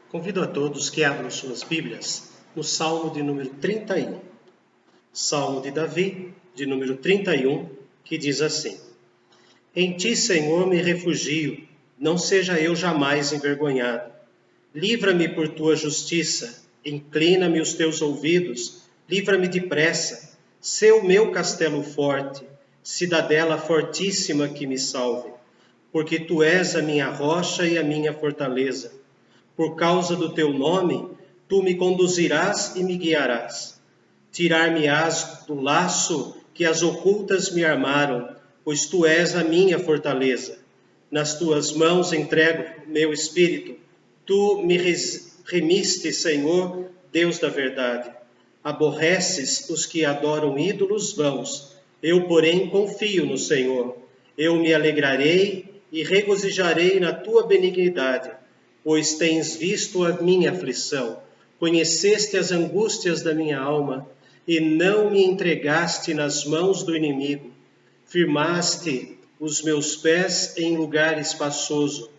Convido a todos que abram suas Bíblias no Salmo de número 31. Salmo de Davi, de número 31, que diz assim: Em ti, Senhor, me refugio, não seja eu jamais envergonhado. Livra-me por tua justiça, inclina-me os teus ouvidos, livra-me depressa. Sê o meu castelo forte, cidadela fortíssima que me salve. Porque tu és a minha rocha e a minha fortaleza. Por causa do teu nome, tu me conduzirás e me guiarás. Tirar-me-ás do laço que as ocultas me armaram, pois tu és a minha fortaleza. Nas tuas mãos entrego meu espírito. Tu me remiste, Senhor, Deus da verdade. Aborreces os que adoram ídolos vãos. Eu, porém, confio no Senhor. Eu me alegrarei e regozijarei na tua benignidade, pois tens visto a minha aflição, conheceste as angústias da minha alma, e não me entregaste nas mãos do inimigo. Firmaste os meus pés em lugar espaçoso.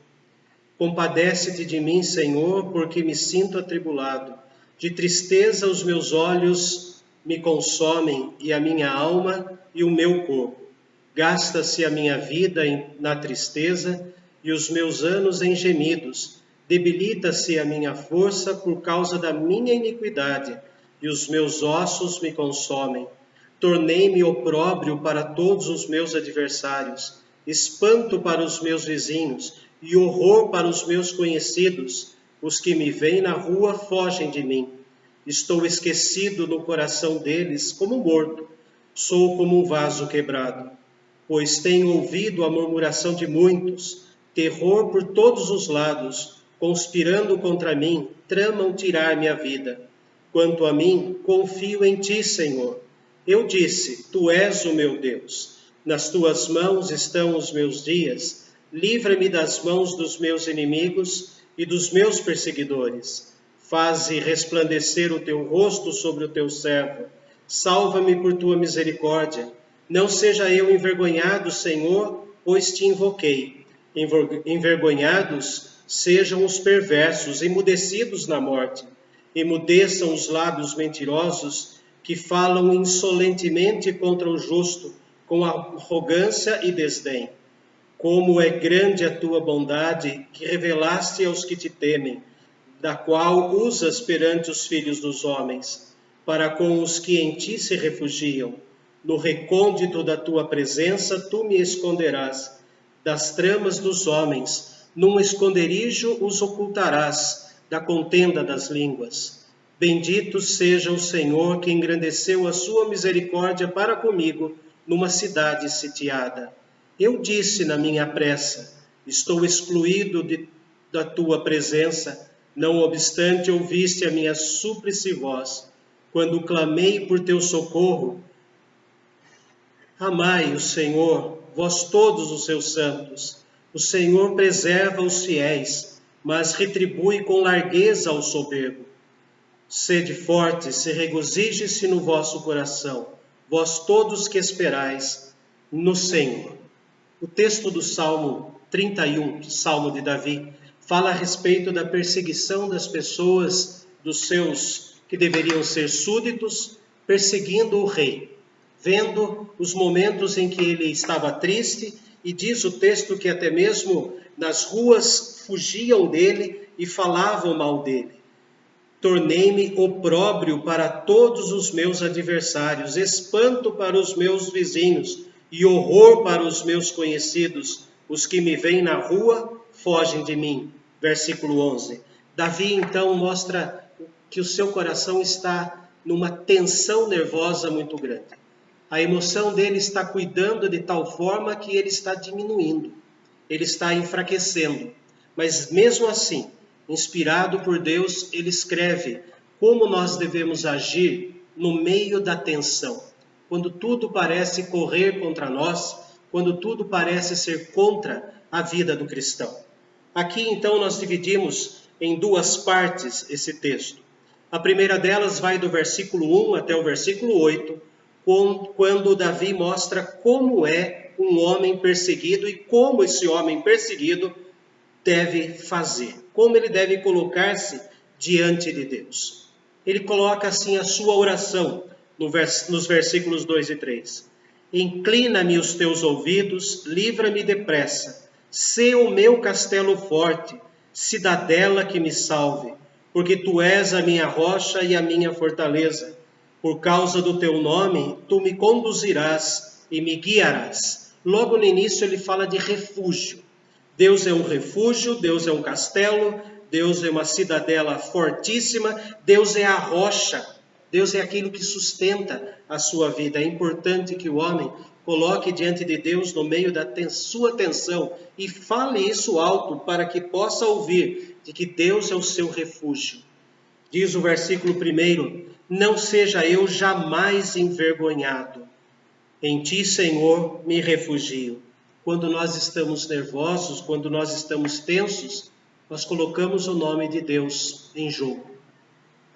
Compadece-te de mim, Senhor, porque me sinto atribulado. De tristeza os meus olhos me consomem, e a minha alma e o meu corpo. Gasta-se a minha vida na tristeza, e os meus anos em gemidos. Debilita-se a minha força por causa da minha iniquidade, e os meus ossos me consomem. Tornei-me opróbrio para todos os meus adversários, espanto para os meus vizinhos, e horror para os meus conhecidos. Os que me veem na rua fogem de mim. Estou esquecido no coração deles como morto. Sou como um vaso quebrado, pois tenho ouvido a murmuração de muitos. Terror por todos os lados, conspirando contra mim, tramam tirar-me a vida. Quanto a mim, confio em ti, Senhor. Eu disse, tu és o meu Deus. Nas tuas mãos estão os meus dias. Livra-me das mãos dos meus inimigos e dos meus perseguidores. Faze resplandecer o teu rosto sobre o teu servo. Salva-me por tua misericórdia. Não seja eu envergonhado, Senhor, pois te invoquei. Envergonhados sejam os perversos, emudecidos na morte. Emudeçam os lábios mentirosos que falam insolentemente contra o justo, com arrogância e desdém. Como é grande a tua bondade, que revelaste aos que te temem, da qual usas perante os filhos dos homens, para com os que em ti se refugiam. No recôndito da tua presença tu me esconderás. Das tramas dos homens, num esconderijo os ocultarás, da contenda das línguas. Bendito seja o Senhor que engrandeceu a sua misericórdia para comigo, numa cidade sitiada. Eu disse na minha pressa, estou excluído da tua presença, não obstante ouviste a minha súplice voz. Quando clamei por teu socorro, amai o Senhor, vós todos os seus santos. O Senhor preserva os fiéis, mas retribui com largueza ao soberbo. Sede fortes, se regozije-se no vosso coração, vós todos que esperais no Senhor. O texto do Salmo 31, Salmo de Davi, fala a respeito da perseguição das pessoas, dos seus que deveriam ser súditos, perseguindo o rei, vendo os momentos em que ele estava triste, e diz o texto que até mesmo nas ruas fugiam dele e falavam mal dele. Tornei-me opróbrio para todos os meus adversários, espanto para os meus vizinhos e horror para os meus conhecidos. Os que me veem na rua fogem de mim. Versículo 11. Davi então mostra que o seu coração está numa tensão nervosa muito grande. A emoção dele está cuidando de tal forma que ele está diminuindo, ele está enfraquecendo. Mas mesmo assim, inspirado por Deus, ele escreve como nós devemos agir no meio da tensão. Quando tudo parece correr contra nós, quando tudo parece ser contra a vida do cristão. Aqui então nós dividimos em duas partes esse texto. A primeira delas vai do versículo 1 até o versículo 8, quando Davi mostra como é um homem perseguido e como esse homem perseguido deve fazer. como ele deve colocar-se diante de Deus. Ele coloca assim a sua oração nos versículos 2 e 3. Inclina-me os teus ouvidos, livra-me depressa. Sê o meu castelo forte, cidadela que me salve, porque tu és a minha rocha e a minha fortaleza. Por causa do teu nome, tu me conduzirás e me guiarás. Logo no início ele fala de refúgio. Deus é um refúgio, Deus é um castelo, Deus é uma cidadela fortíssima, Deus é a rocha, Deus é aquilo que sustenta a sua vida. É importante que o homem coloque diante de Deus no meio da sua tensão e fale isso alto para que possa ouvir de que Deus é o seu refúgio. Diz o versículo 1, não seja eu jamais envergonhado. Em ti, Senhor, me refugio. Quando nós estamos nervosos, quando nós estamos tensos, nós colocamos o nome de Deus em jogo.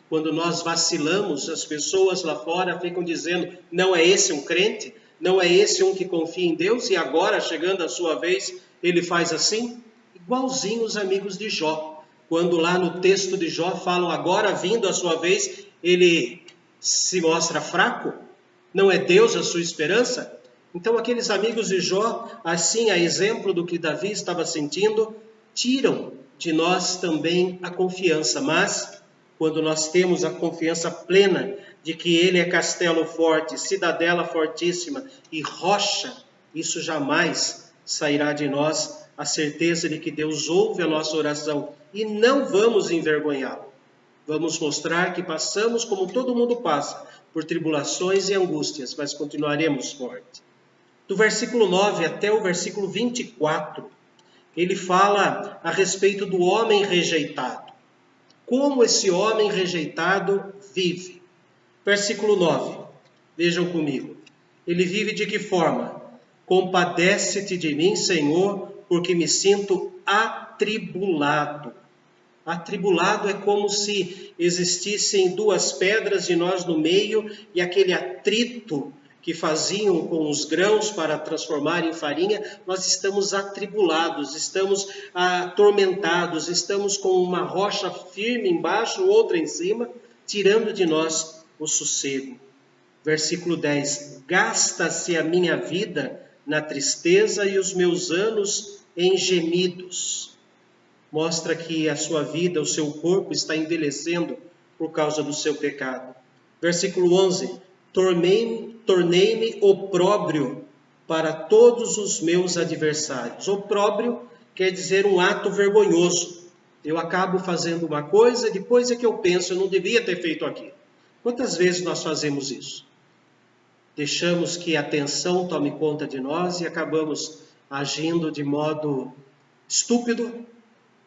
Quando nós vacilamos, as pessoas lá fora ficam dizendo, não é esse um crente? Não é esse um que confia em Deus? E agora, chegando a sua vez, ele faz assim? Igualzinho os amigos de Jó. Quando lá no texto de Jó falam, agora vindo a sua vez, ele se mostra fraco? Não é Deus a sua esperança? Então aqueles amigos de Jó, assim a exemplo do que Davi estava sentindo, tiram de nós também a confiança. Mas quando nós temos a confiança plena de que Ele é castelo forte, cidadela fortíssima e rocha, isso jamais sairá de nós a certeza de que Deus ouve a nossa oração e não vamos envergonhá-lo. Vamos mostrar que passamos como todo mundo passa, por tribulações e angústias, mas continuaremos fortes. Do versículo 9 até o versículo 24, ele fala a respeito do homem rejeitado. Como esse homem rejeitado vive. Versículo 9, vejam comigo. Ele vive de que forma? Compadece-te de mim, Senhor, porque me sinto atribulado. Atribulado é como se existissem duas pedras de nós no meio e aquele atrito que faziam com os grãos para transformar em farinha, nós estamos atribulados, estamos atormentados, estamos com uma rocha firme embaixo, outra em cima, tirando de nós o sossego. Versículo 10, gasta-se a minha vida na tristeza e os meus anos em gemidos. Mostra que a sua vida, o seu corpo está envelhecendo por causa do seu pecado. Versículo 11, tornei-me opróbrio para todos os meus adversários. Opróbrio quer dizer um ato vergonhoso. Eu acabo fazendo uma coisa e depois é que eu penso, eu não devia ter feito aquilo. Quantas vezes nós fazemos isso? Deixamos que a tensão tome conta de nós e acabamos agindo de modo estúpido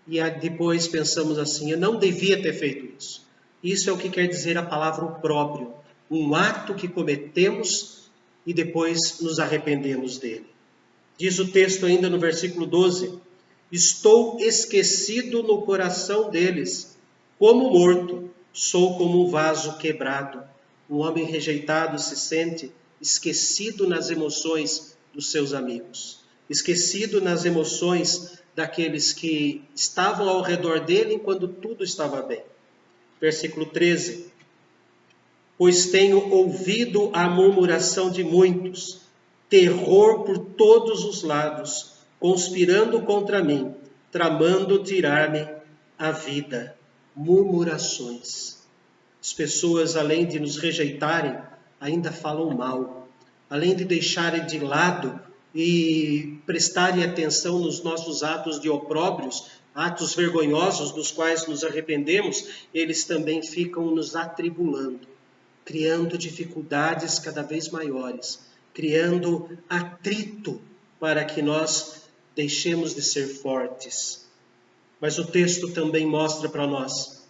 e depois pensamos assim, eu não devia ter feito isso. Isso é o que quer dizer a palavra opróbrio. Um ato que cometemos e depois nos arrependemos dele. Diz o texto ainda no versículo 12, estou esquecido no coração deles, como morto, sou como um vaso quebrado. Um homem rejeitado se sente esquecido nas emoções dos seus amigos, esquecido nas emoções daqueles que estavam ao redor dele quando tudo estava bem. Versículo 13, pois tenho ouvido a murmuração de muitos, terror por todos os lados, conspirando contra mim, tramando tirar-me a vida. Murmurações. As pessoas, além de nos rejeitarem, ainda falam mal. Além de deixarem de lado e prestarem atenção nos nossos atos de opróbrios, atos vergonhosos dos quais nos arrependemos, eles também ficam nos atribulando, criando dificuldades cada vez maiores, criando atrito para que nós deixemos de ser fortes. Mas o texto também mostra para nós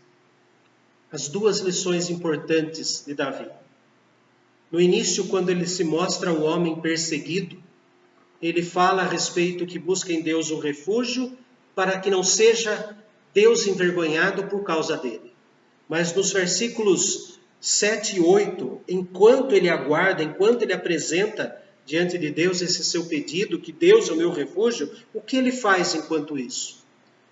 as duas lições importantes de Davi. No início, quando ele se mostra um homem perseguido, ele fala a respeito que busca em Deus um refúgio para que não seja Deus envergonhado por causa dele. Mas nos versículos 7 e 8, enquanto ele aguarda, enquanto ele apresenta diante de Deus esse seu pedido, que Deus é o meu refúgio, o que ele faz enquanto isso?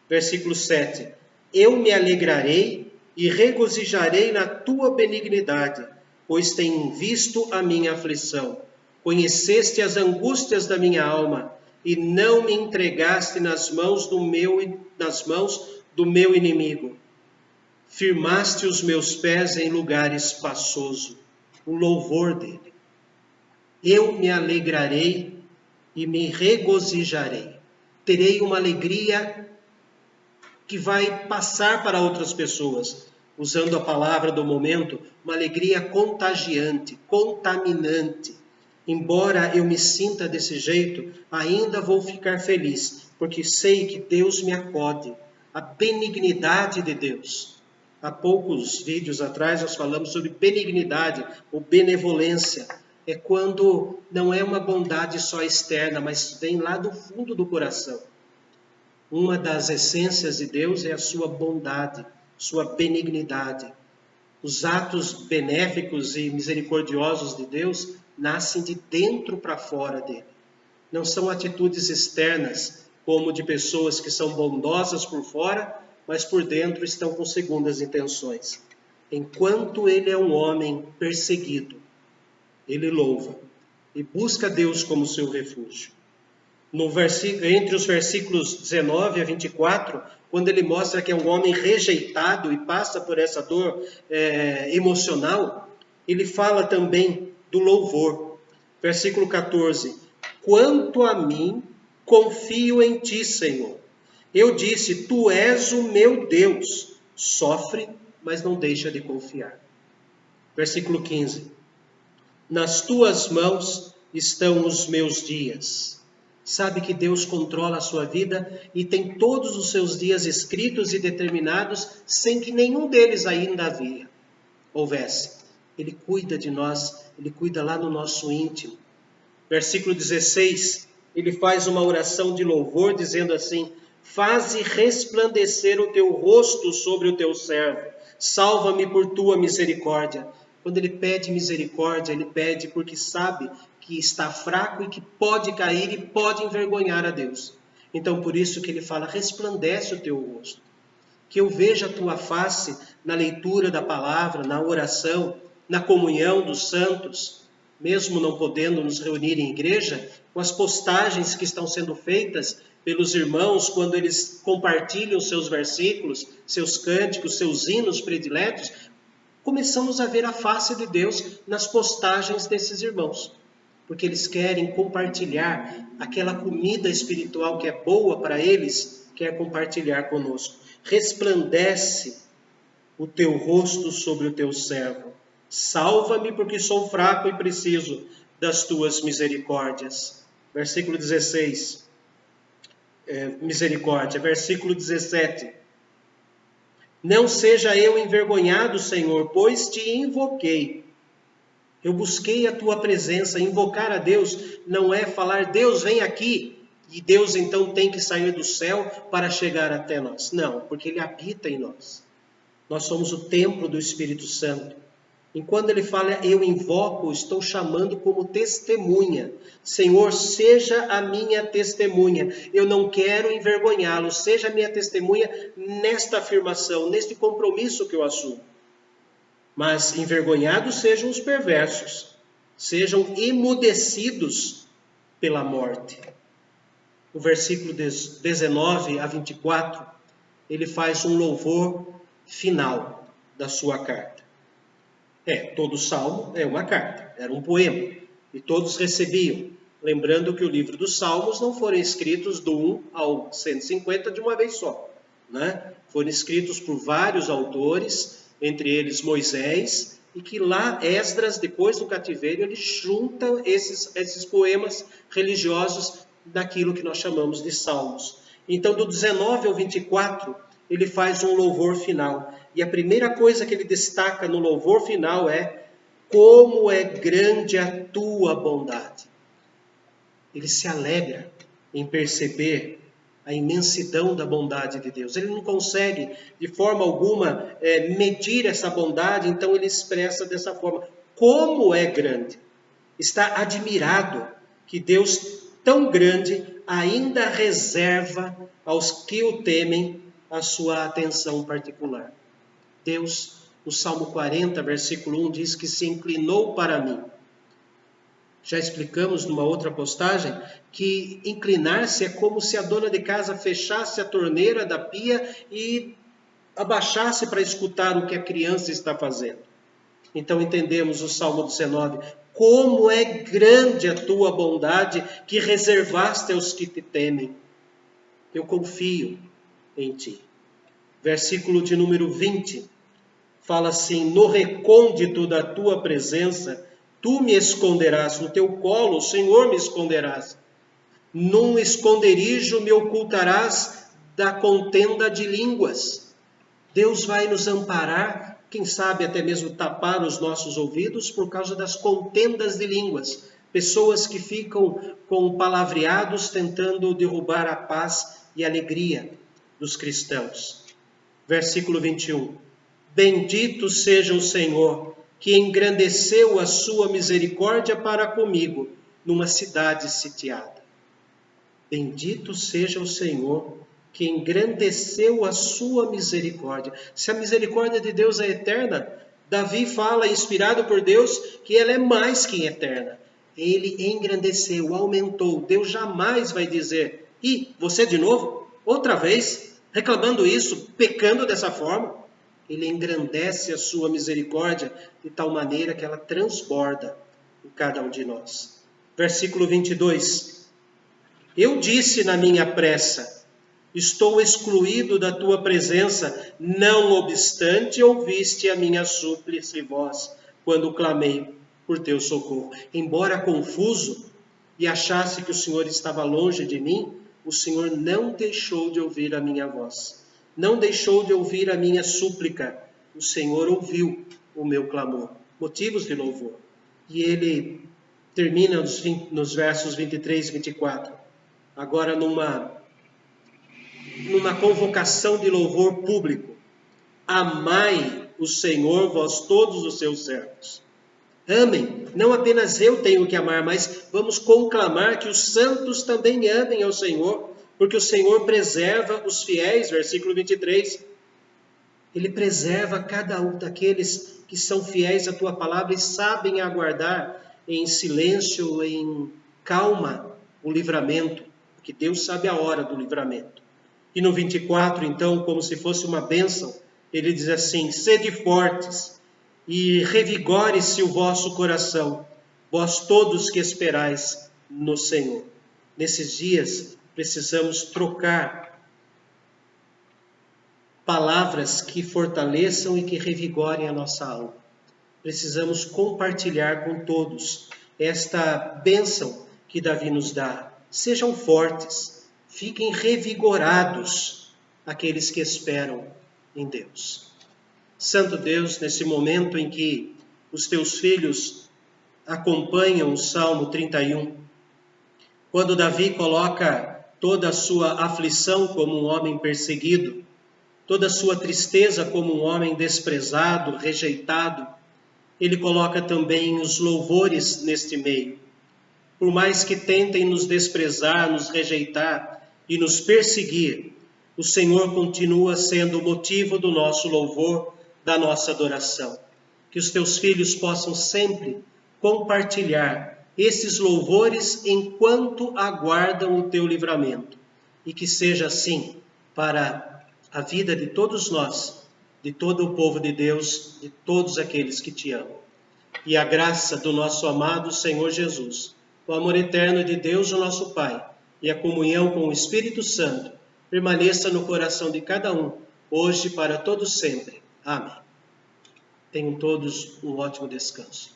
Versículo 7, Eu me alegrarei e regozijarei na tua benignidade, pois tenho visto a minha aflição. Conheceste as angústias da minha alma, e não me entregaste nas mãos do meu inimigo. Firmaste os meus pés em lugar espaçoso. O louvor dele. Eu me alegrarei e me regozijarei. Terei uma alegria que vai passar para outras pessoas, usando a palavra do momento, uma alegria contagiante, contaminante. Embora eu me sinta desse jeito, ainda vou ficar feliz, porque sei que Deus me acode, a benignidade de Deus. Há poucos vídeos atrás nós falamos sobre benignidade ou benevolência. É quando não é uma bondade só externa, mas vem lá do fundo do coração. Uma das essências de Deus é a sua bondade, sua benignidade. Os atos benéficos e misericordiosos de Deus nascem de dentro para fora dele. Não são atitudes externas, como de pessoas que são bondosas por fora, mas por dentro estão com segundas intenções. Enquanto ele é um homem perseguido, ele louva e busca Deus como seu refúgio. Entre os versículos 19 a 24, quando ele mostra que é um homem rejeitado e passa por essa dor emocional, ele fala também do louvor. Versículo 14: Quanto a mim, confio em ti, Senhor. Eu disse, tu és o meu Deus. Sofre, mas não deixa de confiar. Versículo 15: Nas tuas mãos estão os meus dias. Sabe que Deus controla a sua vida e tem todos os seus dias escritos e determinados, sem que nenhum deles ainda houvesse. Ele cuida de nós, ele cuida lá no nosso íntimo. Versículo 16, ele faz uma oração de louvor, dizendo assim: Faze resplandecer o teu rosto sobre o teu servo, salva-me por tua misericórdia. Quando ele pede misericórdia, ele pede porque sabe que está fraco e que pode cair e pode envergonhar a Deus. Então, por isso que ele fala, resplandece o teu rosto. Que eu veja a tua face na leitura da palavra, na oração, na comunhão dos santos, mesmo não podendo nos reunir em igreja, com as postagens que estão sendo feitas pelos irmãos, quando eles compartilham seus versículos, seus cânticos, seus hinos prediletos, começamos a ver a face de Deus nas postagens desses irmãos. Porque eles querem compartilhar aquela comida espiritual que é boa para eles, quer compartilhar conosco. Resplandece o teu rosto sobre o teu servo. Salva-me porque sou fraco e preciso das tuas misericórdias. Versículo 16. Misericórdia. Versículo 17. Não seja eu envergonhado, Senhor, pois te invoquei. Eu busquei a tua presença. Invocar a Deus não é falar, Deus vem aqui, e Deus então tem que sair do céu para chegar até nós. Não, porque Ele habita em nós. Nós somos o templo do Espírito Santo. E quando Ele fala, eu invoco, estou chamando como testemunha. Senhor, seja a minha testemunha. Eu não quero envergonhá-lo. Seja a minha testemunha nesta afirmação, neste compromisso que eu assumo. Mas envergonhados sejam os perversos, sejam emudecidos pela morte. O versículo 19 a 24, ele faz um louvor final da sua carta. Todo salmo é uma carta, era um poema, e todos recebiam. Lembrando que o livro dos Salmos não foram escritos do 1 ao 150 de uma vez só, né? Foram escritos por vários autores, entre eles Moisés, e que lá Esdras, depois do cativeiro, ele junta esses poemas religiosos daquilo que nós chamamos de salmos. Então, do 19 ao 24, ele faz um louvor final. E a primeira coisa que ele destaca no louvor final é: como é grande a tua bondade. Ele se alegra em perceber a imensidão da bondade de Deus. Ele não consegue, de forma alguma, medir essa bondade, então ele expressa dessa forma. Como é grande! Está admirado que Deus, tão grande, ainda reserva aos que o temem a sua atenção particular. Deus, no Salmo 40, versículo 1, diz que se inclinou para mim. Já explicamos numa outra postagem que inclinar-se é como se a dona de casa fechasse a torneira da pia e abaixasse para escutar o que a criança está fazendo. Então entendemos o Salmo 19. Como é grande a tua bondade que reservaste aos que te temem. Eu confio em ti. Versículo de número 20. Fala assim: no recôndito da tua presença, tu me esconderás, no teu colo, o Senhor me esconderás. Num esconderijo me ocultarás da contenda de línguas. Deus vai nos amparar, quem sabe até mesmo tapar os nossos ouvidos por causa das contendas de línguas. Pessoas que ficam com palavreados tentando derrubar a paz e a alegria dos cristãos. Versículo 21. Bendito seja o Senhor, que engrandeceu a sua misericórdia para comigo, numa cidade sitiada. Bendito seja o Senhor, que engrandeceu a sua misericórdia. Se a misericórdia de Deus é eterna, Davi fala, inspirado por Deus, que ela é mais que eterna. Ele engrandeceu, aumentou. Deus jamais vai dizer: "Ih, você de novo? Outra vez? Reclamando isso, pecando dessa forma?" Ele engrandece a sua misericórdia de tal maneira que ela transborda em cada um de nós. Versículo 22. Eu disse na minha pressa: estou excluído da tua presença, não obstante ouviste a minha súplice voz, quando clamei por teu socorro. Embora confuso e achasse que o Senhor estava longe de mim, o Senhor não deixou de ouvir a minha voz. Não deixou de ouvir a minha súplica. O Senhor ouviu o meu clamor. Motivos de louvor. E ele termina nos versos 23 e 24. Agora numa convocação de louvor público. Amai o Senhor, vós todos os seus servos. Amem. Não apenas eu tenho que amar, mas vamos conclamar que os santos também amem ao Senhor. Porque o Senhor preserva os fiéis, versículo 23. Ele preserva cada um daqueles que são fiéis à tua palavra e sabem aguardar em silêncio, em calma, o livramento. Porque Deus sabe a hora do livramento. E no 24, então, como se fosse uma bênção, ele diz assim: sede fortes e revigore-se o vosso coração, vós todos que esperais no Senhor. Nesses dias, precisamos trocar palavras que fortaleçam e que revigorem a nossa alma. Precisamos compartilhar com todos esta bênção que Davi nos dá. Sejam fortes, fiquem revigorados aqueles que esperam em Deus. Santo Deus, nesse momento em que os teus filhos acompanham o Salmo 31, quando Davi coloca toda a sua aflição como um homem perseguido, toda a sua tristeza como um homem desprezado, rejeitado, ele coloca também os louvores neste meio. Por mais que tentem nos desprezar, nos rejeitar e nos perseguir, o Senhor continua sendo o motivo do nosso louvor, da nossa adoração. Que os teus filhos possam sempre compartilhar esses louvores enquanto aguardam o teu livramento. E que seja assim para a vida de todos nós, de todo o povo de Deus, de todos aqueles que te amam. E a graça do nosso amado Senhor Jesus, o amor eterno de Deus, o nosso Pai, e a comunhão com o Espírito Santo, permaneça no coração de cada um, hoje e para todos sempre. Amém. Tenham todos um ótimo descanso.